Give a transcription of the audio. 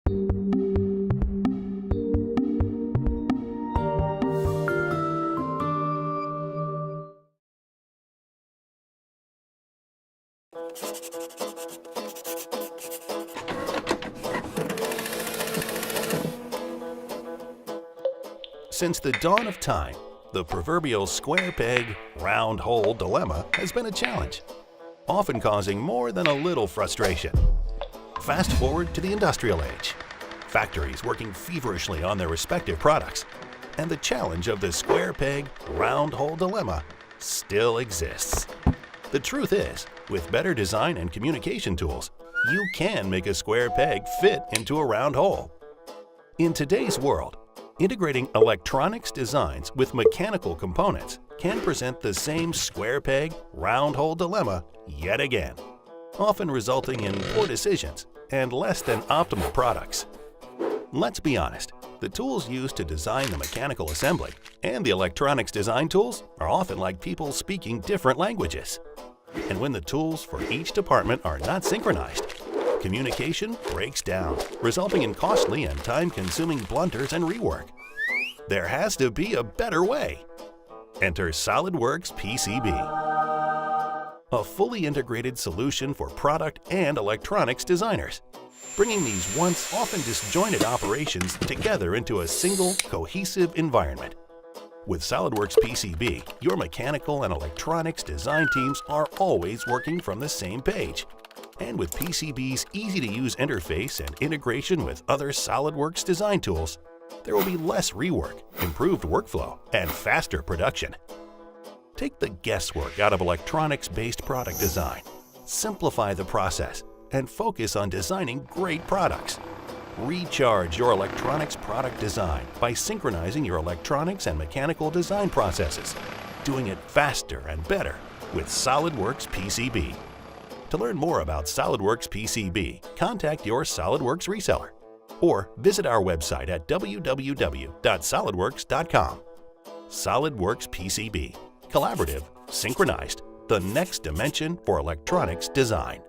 Since the dawn of time, the proverbial square peg, round hole dilemma has been a challenge, often causing more than a little frustration. Fast forward to the industrial age, factories working feverishly on their respective products, and the challenge of the square peg, round hole dilemma still exists. The truth is, with better design and communication tools, you can make a square peg fit into a round hole. In today's world, integrating electronics designs with mechanical components can present the same square peg, round hole dilemma yet again, often resulting in poor decisions and less than optimal products. Let's be honest, the tools used to design the mechanical assembly and the electronics design tools are often like people speaking different languages. And when the tools for each department are not synchronized, communication breaks down, resulting in costly and time-consuming blunders and rework. There has to be a better way. Enter SOLIDWORKS PCB, a fully integrated solution for product and electronics designers, bringing these once often disjointed operations together into a single, cohesive environment. With SOLIDWORKS PCB, your mechanical and electronics design teams are always working from the same page. And with PCB's easy-to-use interface and integration with other SOLIDWORKS design tools, there will be less rework, improved workflow, and faster production. Take the guesswork out of electronics-based product design, simplify the process, and focus on designing great products. Recharge your electronics product design by synchronizing your electronics and mechanical design processes, doing it faster and better with SOLIDWORKS PCB. To learn more about SOLIDWORKS PCB, contact your SOLIDWORKS reseller or visit our website at www.solidworks.com. SOLIDWORKS PCB, collaborative, synchronized, the next dimension for electronics design.